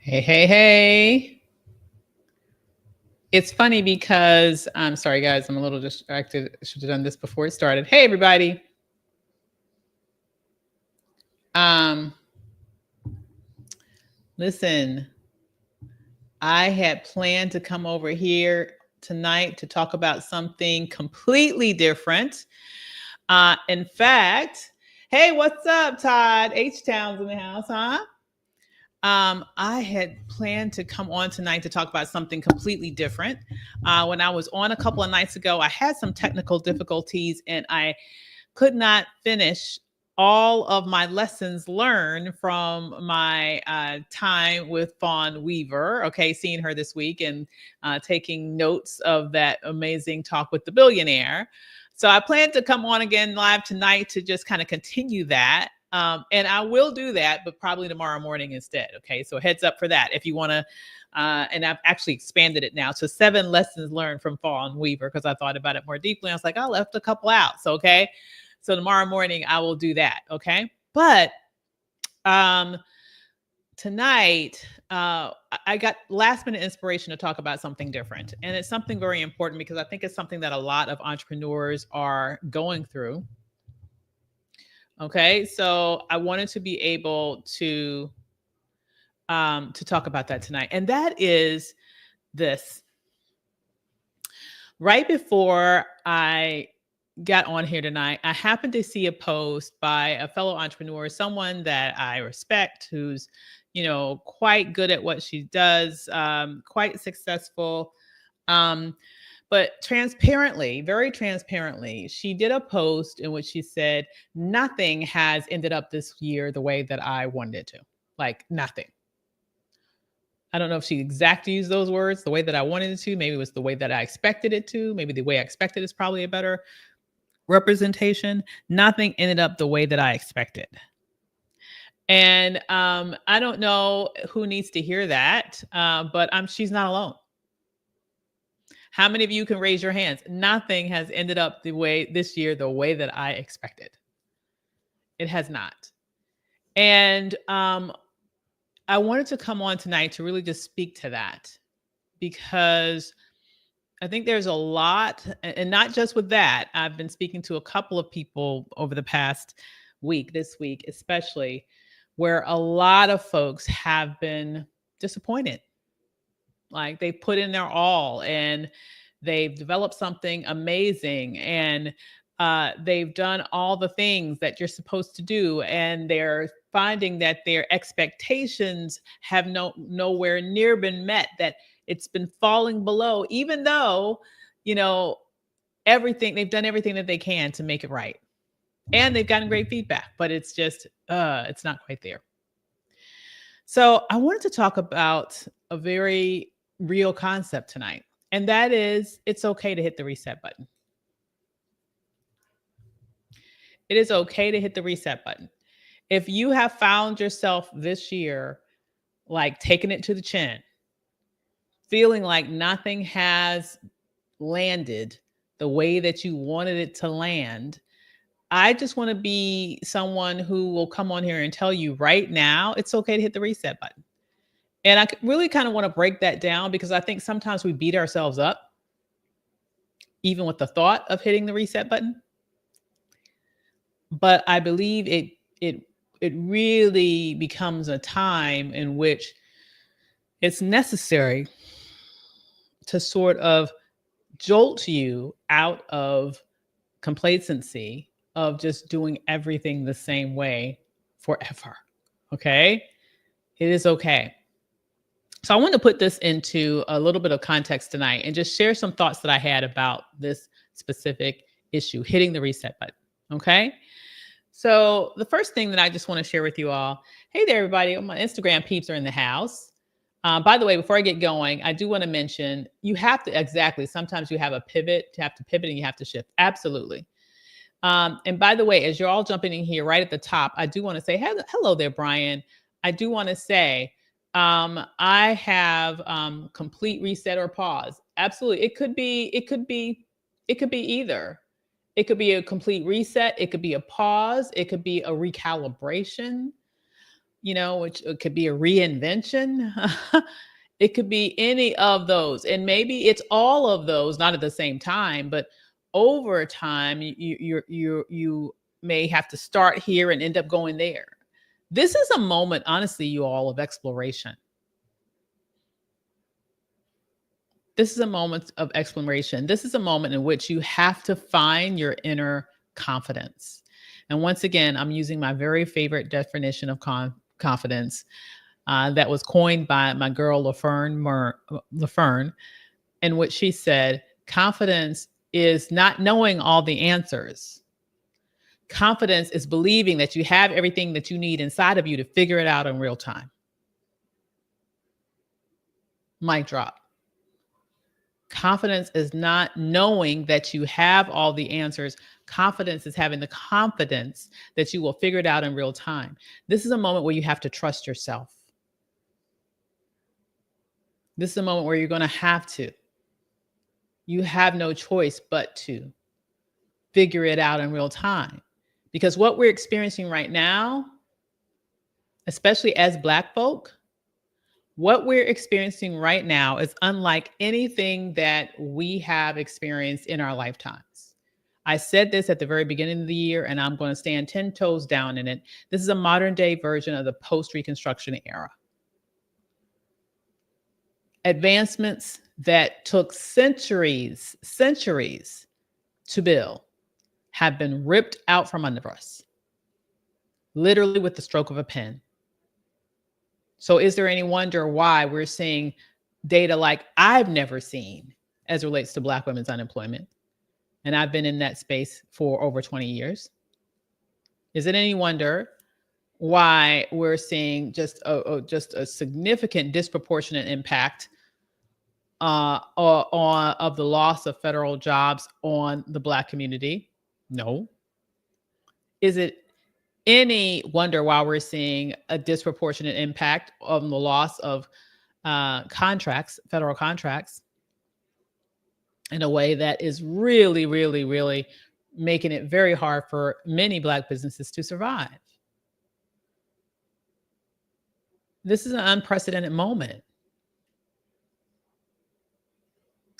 Hey, hey, hey. It's funny because I'm sorry, guys. I'm a little distracted. I should have done this before it started. Hey, everybody. Um, Listen, I had planned to come over here tonight to talk about something completely different. In fact, hey, what's up, Todd? H Town's in the house, huh? I had planned to come on tonight to talk about something completely different. When I was on a couple of nights ago, I had some technical difficulties and I could not finish all of my lessons learned from my time with Fawn Weaver. Okay, seeing her this week and taking notes of that amazing talk with the billionaire. So I plan to come on again live tonight to just kind of continue that. And I will do that, but probably tomorrow morning instead. Okay, so heads up for that if you want to. And I've actually expanded it now to 7 lessons learned from Fawn Weaver because I thought about it more deeply. I was like, I left a couple out. So, okay. So tomorrow morning I will do that. Okay. But um tonight I got last minute inspiration to talk about something different. And it's something very important because I think it's something that a lot of entrepreneurs are going through. Okay. So I wanted to be able to talk about that tonight. And that is this. Right before I got on here tonight, I happened to see a post by a fellow entrepreneur, someone that I respect, who's, quite good at what she does, quite successful. Um, but transparently, very transparently, she did a post in which she said, nothing has ended up this year the way that I wanted it to. Like nothing. I don't know if she exactly used those words the way that I wanted it to. Maybe it was the way that I expected it to. Maybe the way I expected is probably a better representation. Nothing ended up the way that I expected. And I don't know who needs to hear that, but she's not alone. How many of you can raise your hands? Nothing has ended up the way this year, the way that I expected. It has not. And I wanted to come on tonight to really just speak to that because I think there's a lot, and not just with that. I've been speaking to a couple of people over the past week, this week especially, where a lot of folks have been disappointed. Like they put in their all and they've developed something amazing and they've done all the things that you're supposed to do, and they're finding that their expectations have nowhere near been met, that it's been falling below, even though, you know, everything they've done everything that they can to make it right. And they've gotten great feedback, but it's not quite there. So I wanted to talk about a very real concept tonight, and that is it's okay to hit the reset button. It is okay to hit the reset button. If you have found yourself this year like taking it to the chin, feeling like nothing has landed the way that you wanted it to land, I just want to be someone who will come on here and tell you right now it's okay to hit the reset button. And really kind of want to break that down because I think sometimes we beat ourselves up even with the thought of hitting the reset button. But I believe it really becomes a time in which it's necessary to sort of jolt you out of complacency of just doing everything the same way forever. Okay? It is okay. So I want to put this into a little bit of context tonight and just share some thoughts that I had about this specific issue, hitting the reset button. Okay? So the first thing that I just want to share with you all, hey there, everybody. My Instagram peeps are in the house. By the way, before I get going, I do want to mention you have to exactly. Sometimes you have a pivot, you have to pivot, and you have to shift. Absolutely. And by the way, as you're all jumping in here right at the top, I do want to say hello there, Brian. I do want to say I have complete reset or pause. Absolutely, it could be either. It could be a complete reset. It could be a pause. It could be a recalibration. which it could be a reinvention. It could be any of those. And maybe it's all of those, not at the same time, but over time, you may have to start here and end up going there. This is a moment, honestly, you all, of exploration. This is a moment of exploration. This is a moment in which you have to find your inner confidence. And once again, I'm using my very favorite definition of confidence that was coined by my girl LaFern, in which she said, confidence is not knowing all the answers. Confidence is believing that you have everything that you need inside of you to figure it out in real time. Mic drop. Confidence is not knowing that you have all the answers. Confidence is having the confidence that you will figure it out in real time. This is a moment where you have to trust yourself. This is a moment where you're going to have to. You have no choice but to figure it out in real time. Because what we're experiencing right now, especially as Black folk, what we're experiencing right now is unlike anything that we have experienced in our lifetimes. I said this at the very beginning of the year, and I'm going to stand 10 toes down in it. This is a modern day version of the post-Reconstruction era. Advancements that took centuries to build have been ripped out from under us, literally with the stroke of a pen. So is there any wonder why we're seeing data like I've never seen as it relates to Black women's unemployment? And I've been in that space for over 20 years. Is it any wonder why we're seeing just a significant disproportionate impact of the loss of federal jobs on the Black community? No. Is it any wonder why we're seeing a disproportionate impact on the loss of contracts, federal contracts, in a way that is really, really, really making it very hard for many Black businesses to survive? This is an unprecedented moment.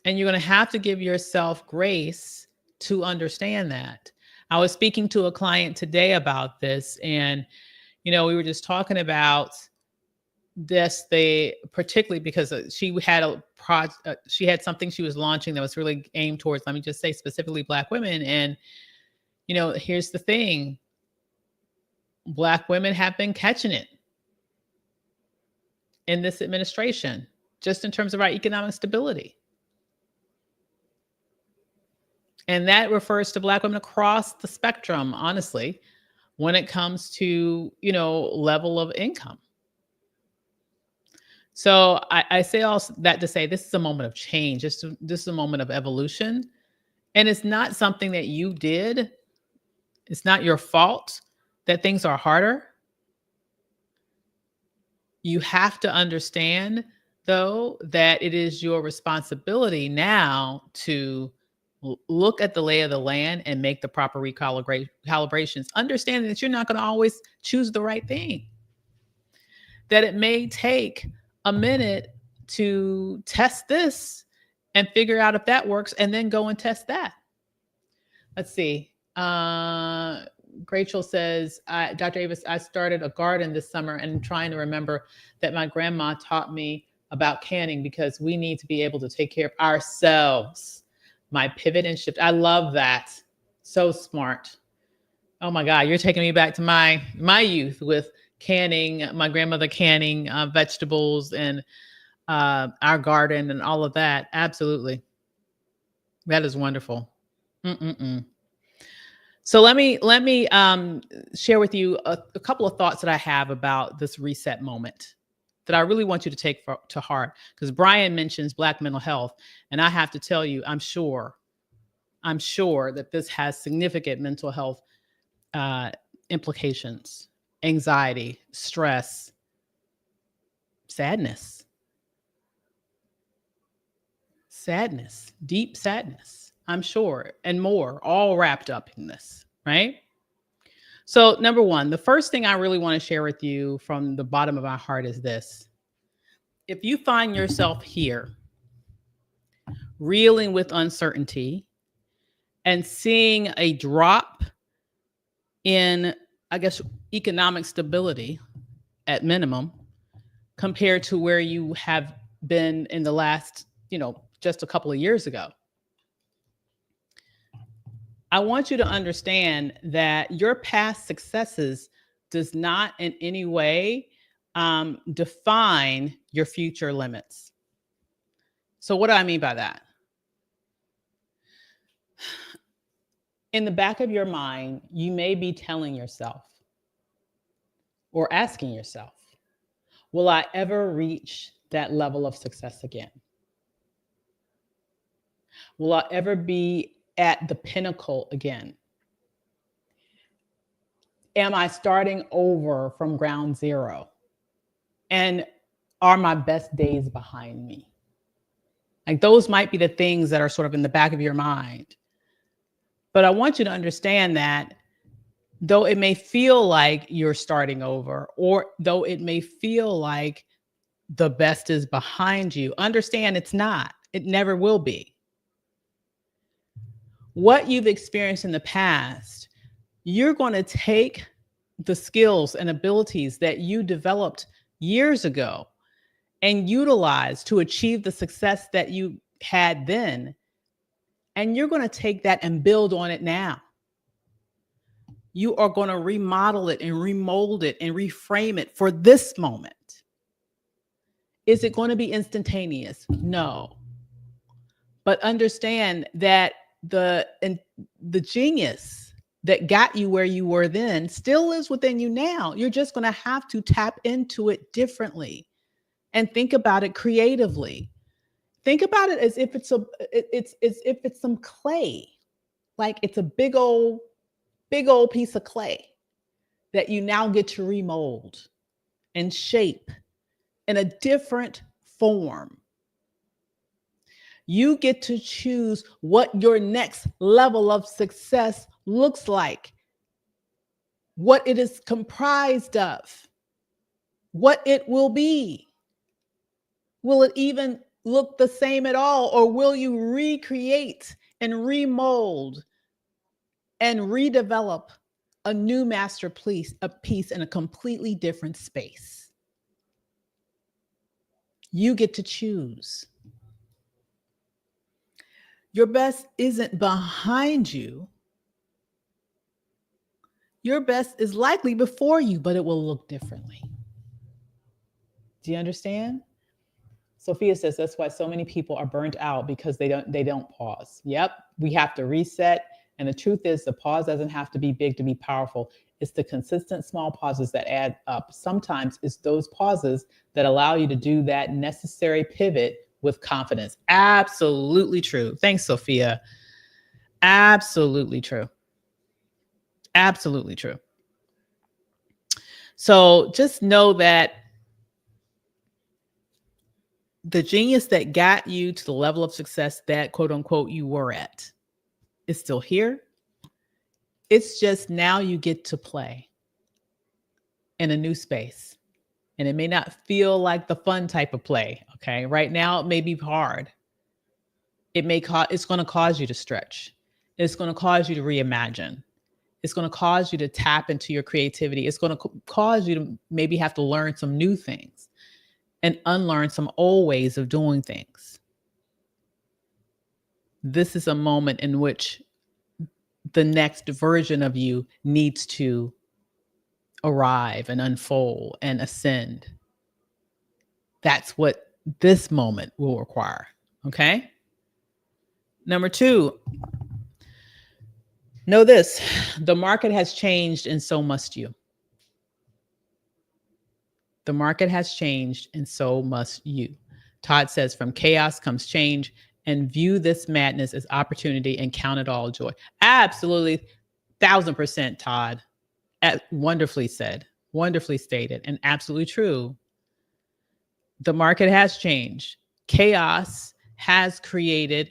And you're going to have to give yourself grace to understand that. I was speaking to a client today about this, and we were just talking about this. Particularly because she had a project, she had something she was launching that was really aimed towards, let me just say, specifically Black women. And here's the thing: Black women have been catching it in this administration, just in terms of our economic stability. And that refers to Black women across the spectrum, honestly, when it comes to, level of income. So I say all that to say this is a moment of change. This is a moment of evolution. And it's not something that you did. It's not your fault that things are harder. You have to understand, though, that it is your responsibility now to look at the lay of the land and make the proper calibrations, understanding that you're not going to always choose the right thing, that it may take a minute to test this and figure out if that works, and then go and test that. Let's see. Rachel says, Dr. Avis, I started a garden this summer and trying to remember that my grandma taught me about canning because we need to be able to take care of ourselves. My pivot and shift. I love that. So smart. Oh my God, you're taking me back to my youth with canning, my grandmother canning vegetables and our garden and all of that. Absolutely. That is wonderful. So let me share with you a couple of thoughts that I have about this reset moment that I really want you to take to heart, because Brian mentions Black mental health. And I have to tell you, I'm sure that this has significant mental health implications: anxiety, stress, sadness, deep sadness, I'm sure, and more, all wrapped up in this, right? So, number one, the first thing I really want to share with you from the bottom of my heart is this. If you find yourself here, reeling with uncertainty and seeing a drop in, I guess, economic stability at minimum compared to where you have been in the last, just a couple of years ago, I want you to understand that your past successes does not in any way define your future limits. So, what do I mean by that? In the back of your mind, you may be telling yourself or asking yourself, will I ever reach that level of success again? Will I ever be at the pinnacle again? Am I starting over from ground zero? And are my best days behind me? Like, those might be the things that are sort of in the back of your mind. But I want you to understand that though it may feel like you're starting over, or though it may feel like the best is behind you, understand it's not. It never will be. What you've experienced in the past, you're going to take the skills and abilities that you developed years ago and utilize to achieve the success that you had then. And you're going to take that and build on it now. You are going to remodel it and remold it and reframe it for this moment. Is it going to be instantaneous? No. But understand that the genius that got you where you were then still lives within you now. You're just going to have to tap into it differently and think about it creatively. Think about it as if it's some clay, like it's a big old piece of clay that you now get to remold and shape in a different form. You get to choose what your next level of success looks like, what it is comprised of, what it will be. Will it even look the same at all, or will you recreate and remold and redevelop a new masterpiece, a piece in a completely different space? You get to choose. Your best isn't behind you. Your best is likely before you, but it will look differently. Do you understand? Sophia says that's why so many people are burnt out, because they don't pause. Yep, we have to reset. And the truth is, the pause doesn't have to be big to be powerful. It's the consistent small pauses that add up. Sometimes it's those pauses that allow you to do that necessary pivot with confidence. Absolutely true. Thanks, Sophia. Absolutely true. Absolutely true. So just know that the genius that got you to the level of success that quote unquote you were at is still here. It's just now you get to play in a new space. And it may not feel like the fun type of play. Okay. Right now it may be hard. It's going to cause you to stretch. It's going to cause you to reimagine. It's going to cause you to tap into your creativity. It's going to cause you to maybe have to learn some new things and unlearn some old ways of doing things. This is a moment in which the next version of you needs to arrive and unfold and ascend. That's what this moment will require. Okay. Number 2, know this: the market has changed and so must you. The market has changed and so must you. Todd says, from chaos comes change, and view this madness as opportunity and count it all joy. Absolutely. 1000%, Todd. Wonderfully said, wonderfully stated, and absolutely true. The market has changed. Chaos has created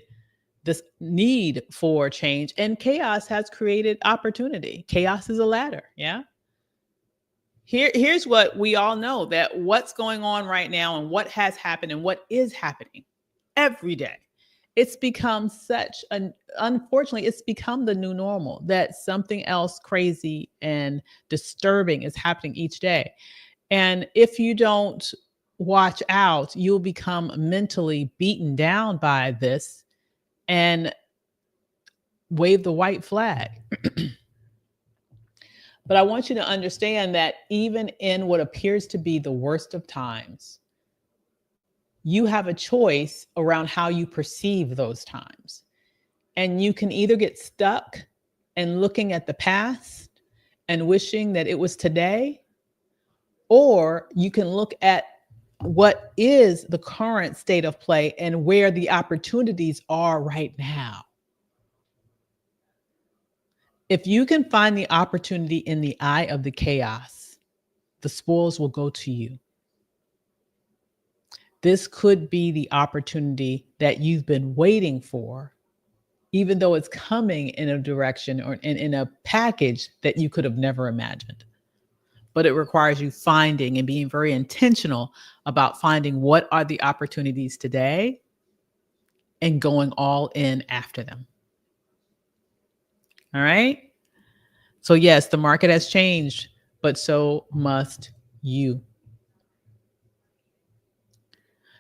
this need for change, and chaos has created opportunity. Chaos is a ladder. Yeah. Here's what we all know, that what's going on right now and what has happened and what is happening every day. It's become such an, unfortunately, it's become the new normal, that something else crazy and disturbing is happening each day. And if you don't watch out, you'll become mentally beaten down by this and wave the white flag. But I want you to understand that even in what appears to be the worst of times, you have a choice around how you perceive those times. And you can either get stuck and looking at the past and wishing that it was today, or you can look at what is the current state of play and where the opportunities are right now. If you can find the opportunity in the eye of the chaos, the spoils will go to you. This could be the opportunity that you've been waiting for, even though it's coming in a direction or in a package that you could have never imagined. But it requires you finding and being very intentional about finding what are the opportunities today and going all in after them. All right. So, yes, the market has changed, but so must you.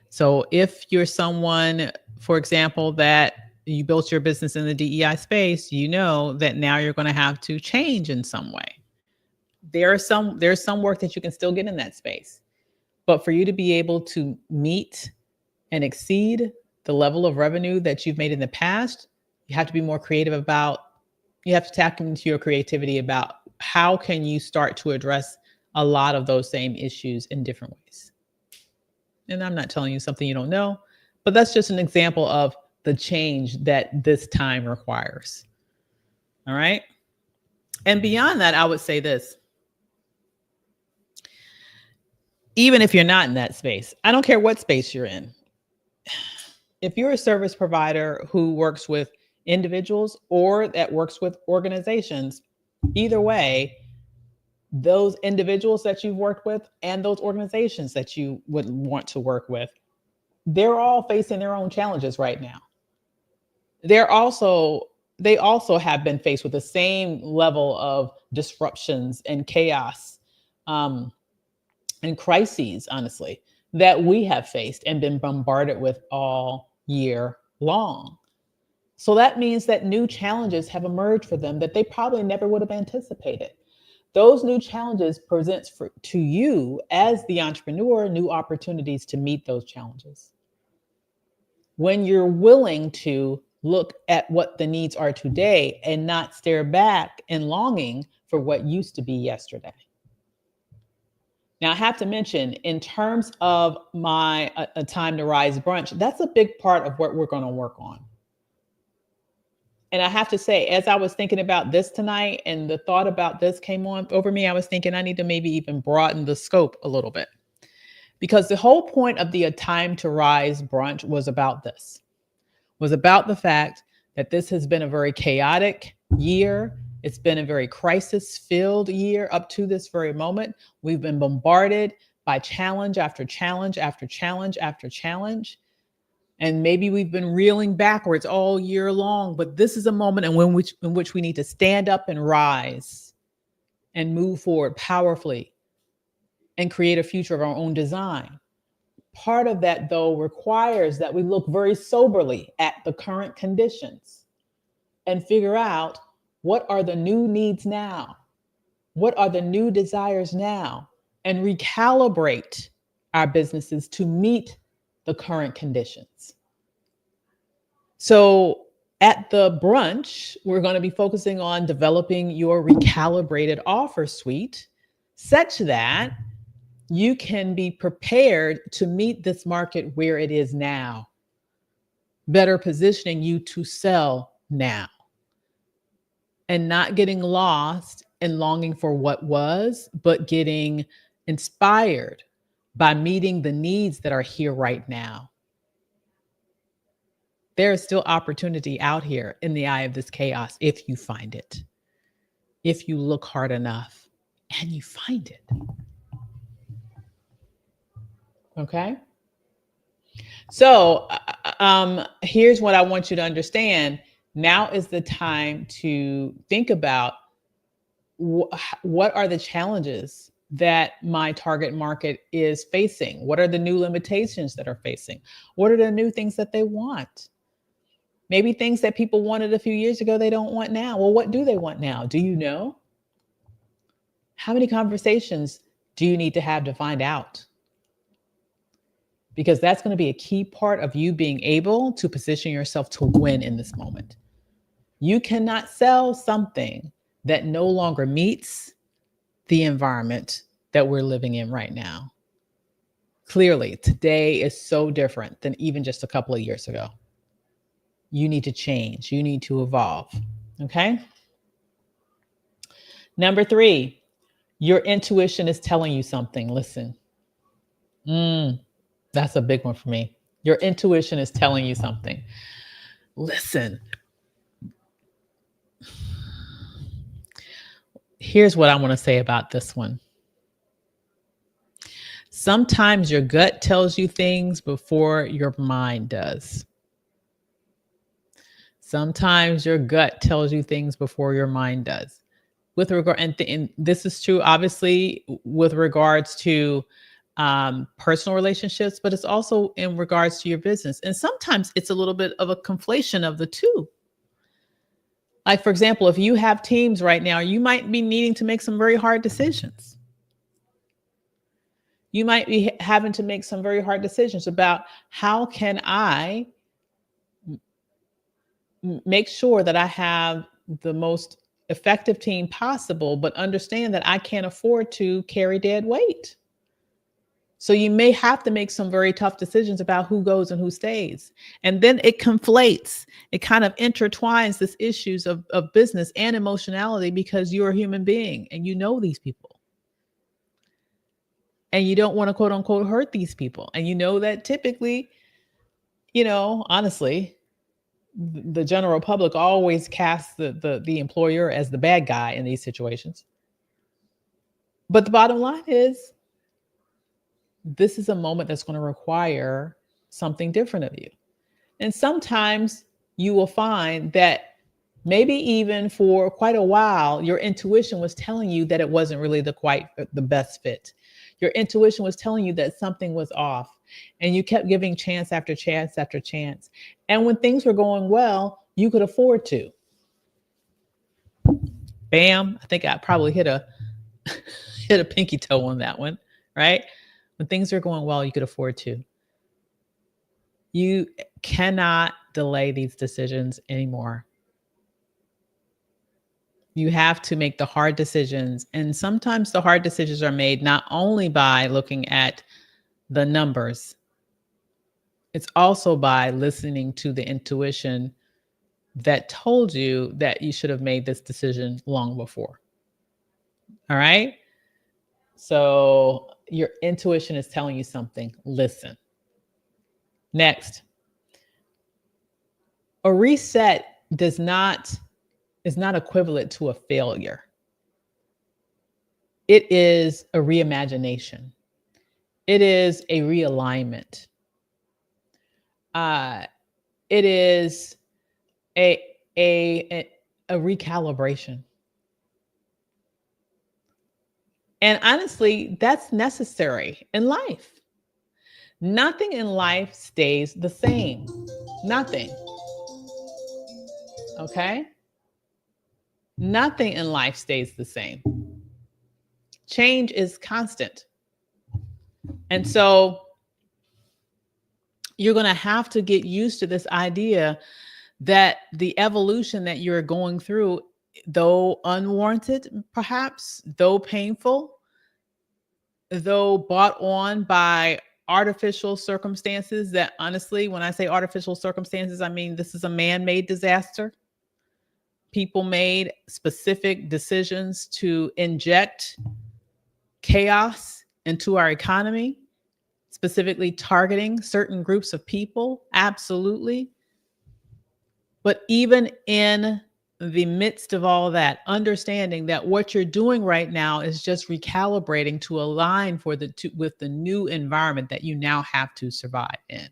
So, if you're someone, for example, that you built your business in the DEI space, you know that now you're going to have to change in some way. There's some work that you can still get in that space. But for you to be able to meet and exceed the level of revenue that you've made in the past, you have to be more creative about, you have to tap into your creativity about how can you start to address a lot of those same issues in different ways. And I'm not telling you something you don't know, but that's just an example of the change that this time requires. All right. And beyond that, I would say this. Even if you're not in that space, I don't care what space you're in. If you're a service provider who works with individuals or that works with organizations, either way, those individuals that you've worked with and those organizations that you would want to work with, they're all facing their own challenges right now. They also have been faced with the same level of disruptions and chaos and crises, honestly, that we have faced and been bombarded with all year long. So that means that new challenges have emerged for them that they probably never would have anticipated. Those new challenges presents to you as the entrepreneur new opportunities to meet those challenges. When you're willing to look at what the needs are today and not stare back in longing for what used to be yesterday. Now, I have to mention, in terms of my a Time to Rise brunch, that's a big part of what we're going to work on. And I have to say, as I was thinking about this tonight and the thought about this came on over me, I was thinking I need to maybe even broaden the scope a little bit. Because the whole point of the A Time to Rise brunch was about this, was about the fact that this has been a very chaotic year. It's been a very crisis-filled year up to this very moment. We've been bombarded by challenge after challenge after challenge after challenge. And maybe we've been reeling backwards all year long, but this is a moment in which we need to stand up and rise and move forward powerfully and create a future of our own design. Part of that, though, requires that we look very soberly at the current conditions and figure out what are the new needs now? What are the new desires now? And recalibrate our businesses to meet the current conditions. So at the brunch, we're going to be focusing on developing your recalibrated offer suite such that you can be prepared to meet this market where it is now, better positioning you to sell now and not getting lost and longing for what was, but getting inspired by meeting the needs that are here right now. There is still opportunity out here in the eye of this chaos if you find it, if you look hard enough and you find it. Okay. So, here's what I want you to understand. Now is the time to think about what are the challenges that my target market is facing? What are the new limitations that are facing? What are the new things that they want? Maybe things that people wanted a few years ago, they don't want now. Well, what do they want now? Do you know? How many conversations do you need to have to find out? Because that's going to be a key part of you being able to position yourself to win in this moment. You cannot sell something that no longer meets the environment that we're living in right now. Clearly, today is so different than even just a couple of years ago. You need to change. You need to evolve. Okay. Number 3, your intuition is telling you something. Listen. That's a big one for me. Your intuition is telling you something. Listen. Here's what I want to say about this one. Sometimes your gut tells you things before your mind does. Sometimes your gut tells you things before your mind does. With regard, and this is true, obviously, with regards to personal relationships, but it's also in regards to your business. And sometimes it's a little bit of a conflation of the two. Like, for example, if you have teams right now, you might be needing to make some very hard decisions. You might be having to make some very hard decisions about how can I make sure that I have the most effective team possible, but understand that I can't afford to carry dead weight. So you may have to make some very tough decisions about who goes and who stays. And then it conflates, it kind of intertwines this issues of business and emotionality, because you're a human being and you know these people. And you don't want to quote unquote hurt these people. And you know that typically, honestly, the general public always casts the employer as the bad guy in these situations. But the bottom line is, this is a moment that's going to require something different of you. And sometimes you will find that maybe even for quite a while, your intuition was telling you that it wasn't really the best fit. Your intuition was telling you that something was off, and you kept giving chance after chance after chance. And when things were going well, you could afford to. Bam, I think I probably hit a pinky toe on that one, right? When things are going well, you could afford to. You cannot delay these decisions anymore. You have to make the hard decisions. And sometimes the hard decisions are made not only by looking at the numbers, it's also by listening to the intuition that told you that you should have made this decision long before. All right. So your intuition is telling you something. Listen. Next, a reset is not equivalent to a failure. It is a reimagination. It is a realignment. It is a recalibration. And honestly, that's necessary in life. Nothing in life stays the same. Nothing. Okay? Nothing in life stays the same. Change is constant. And so you're going to have to get used to this idea that the evolution that you're going through, though unwarranted, perhaps, though painful, though brought on by artificial circumstances, that honestly, when I say artificial circumstances, I mean this is a man-made disaster. People made specific decisions to inject chaos into our economy, specifically targeting certain groups of people. Absolutely. But even in the midst of all of that, understanding that what you're doing right now is just recalibrating to align with the new environment that you now have to survive in.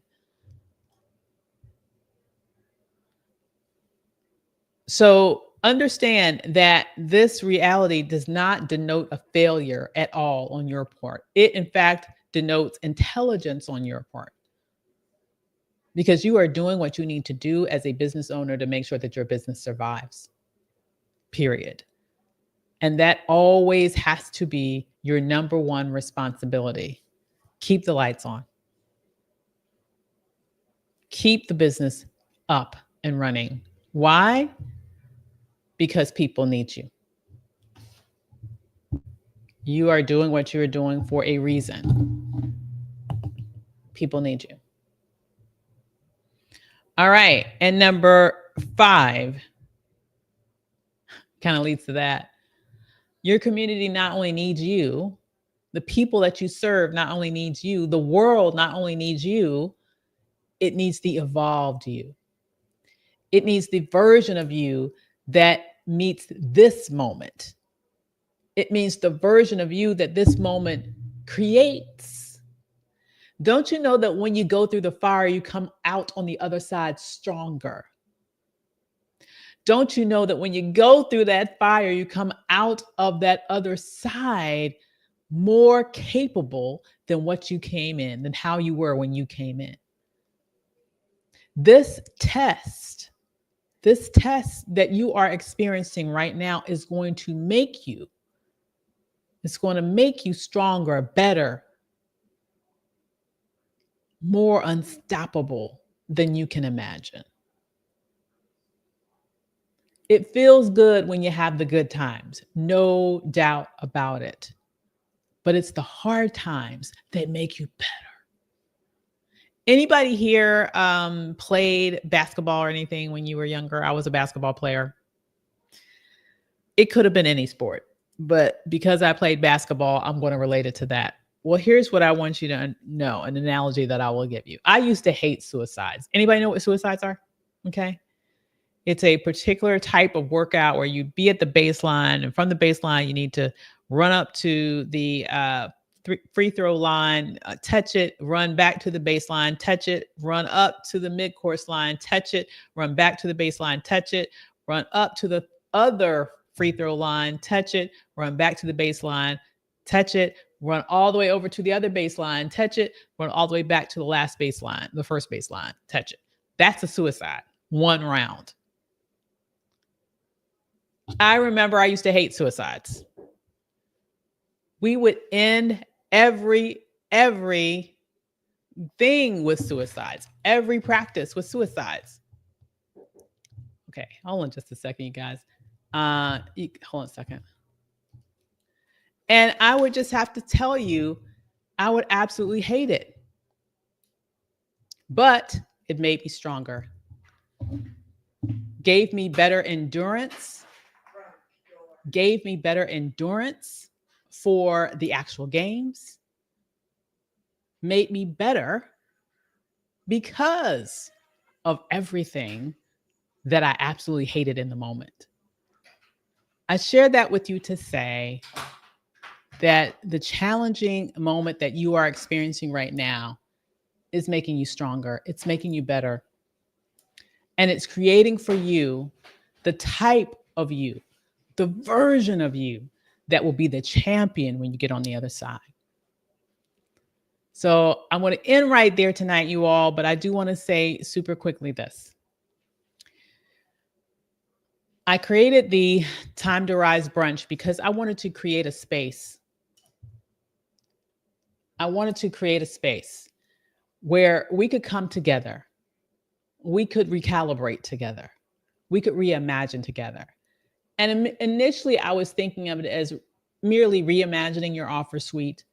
So understand that this reality does not denote a failure at all on your part. It, in fact, denotes intelligence on your part because you are doing what you need to do as a business owner to make sure that your business survives, period. And that always has to be your number one responsibility. Keep the lights on, keep the business up and running. Why? Because people need you. You are doing what you're doing for a reason. People need you. All right. And number 5 kind of leads to that. Your community not only needs you, the people that you serve not only needs you, the world not only needs you, it needs the evolved you. It needs the version of you that meets this moment. It means the version of you that this moment creates. Don't you know that when you go through the fire, you come out on the other side stronger? Don't you know that when you go through that fire, you come out of that other side more capable than what you came in, than how you were when you came in? This test that you are experiencing right now is going to make you, it's going to make you stronger, better, more unstoppable than you can imagine. It feels good when you have the good times, no doubt about it. But it's the hard times that make you better. Anybody here played basketball or anything when you were younger? I was a basketball player. It could have been any sport, but because I played basketball, I'm going to relate it to that. Well, here's what I want you to know, an analogy that I will give you. I used to hate suicides. Anybody know what suicides are? Okay. It's a particular type of workout where you be at the baseline, and from the baseline, you need to run up to the free throw line, touch it, run back to the baseline, touch it, run up to the mid-course line, touch it, run back to the baseline, touch it, run up to the other free throw line, touch it, run back to the baseline, touch it, run all the way over to the other baseline, touch it, run all the way back to the last baseline, the first baseline, touch it. That's a suicide, one round. I remember I used to hate suicides. We would end every thing with suicides, every practice with suicides. Okay, hold on just a second, you guys. Hold on a second. And I would just have to tell you, I would absolutely hate it. But it made me stronger, gave me better endurance, for the actual games, made me better because of everything that I absolutely hated in the moment. I share that with you to say that the challenging moment that you are experiencing right now is making you stronger. It's making you better. And it's creating for you the type of you, the version of you that will be the champion when you get on the other side. So I'm going to end right there tonight, you all, but I do want to say super quickly this. I created the Time to Rise brunch because I wanted to create a space. I wanted to create a space where we could come together. We could recalibrate together. We could reimagine together. And initially, I was thinking of it as merely reimagining your offer suite,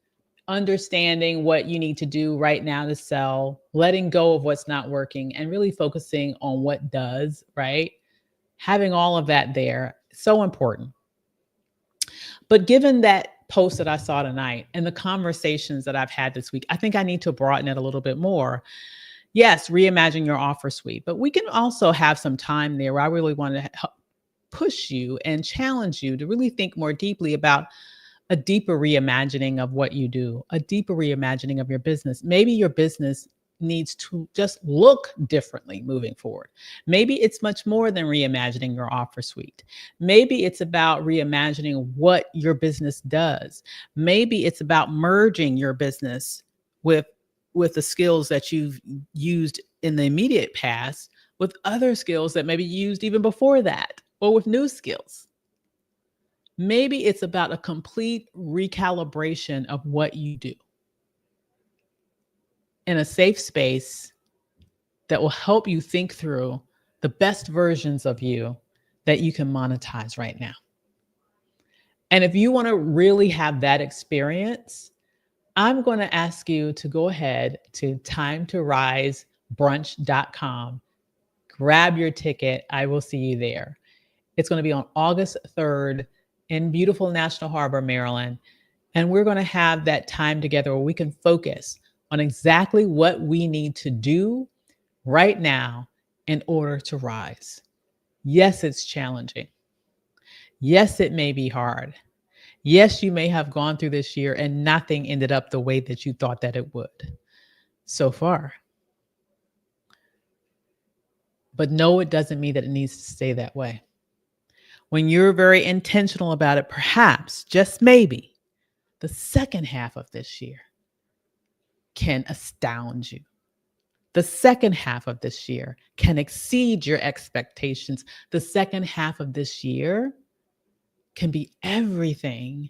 understanding what you need to do right now to sell, letting go of what's not working, and really focusing on what does, right? Having all of that there, so important. But given that post that I saw tonight and the conversations that I've had this week, I think I need to broaden it a little bit more. Yes, reimagine your offer suite, but we can also have some time there where I really want to help push you and challenge you to really think more deeply about a deeper reimagining of what you do, a deeper reimagining of your business. Maybe your business needs to just look differently moving forward. Maybe it's much more than reimagining your offer suite. Maybe it's about reimagining what your business does. Maybe it's about merging your business with the skills that you've used in the immediate past with other skills that maybe you used even before that, or with new skills. Maybe it's about a complete recalibration of what you do in a safe space that will help you think through the best versions of you that you can monetize right now. And if you want to really have that experience, I'm going to ask you to go ahead to timetoRiseBrunch.com. Grab your ticket. I will see you there. It's going to be on August 3rd in beautiful National Harbor, Maryland. And we're going to have that time together where we can focus on exactly what we need to do right now in order to rise. Yes, it's challenging. Yes, it may be hard. Yes, you may have gone through this year and nothing ended up the way that you thought that it would so far. But no, it doesn't mean that it needs to stay that way. When you're very intentional about it, perhaps, just maybe, the second half of this year can astound you. The second half of this year can exceed your expectations. The second half of this year can be everything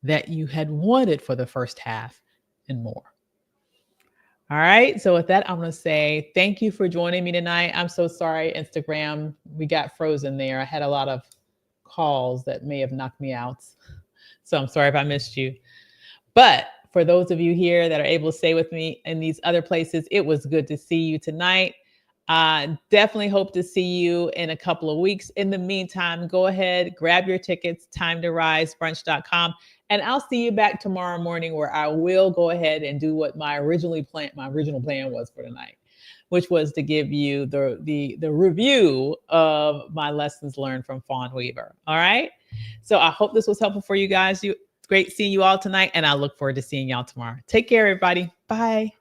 that you had wanted for the first half and more. All right. So with that, I'm going to say thank you for joining me tonight. I'm so sorry, Instagram, we got frozen there. I had a lot of calls that may have knocked me out. So I'm sorry if I missed you. But for those of you here that are able to stay with me in these other places, it was good to see you tonight. Definitely hope to see you in a couple of weeks. In the meantime, go ahead, grab your tickets, timetoRiseBrunch.com. And I'll see you back tomorrow morning where I will go ahead and do what my original plan was for tonight, which was to give you the review of my lessons learned from Fawn Weaver. All right. So I hope this was helpful for you guys. Great seeing you all tonight, and I look forward to seeing y'all tomorrow. Take care, everybody. Bye.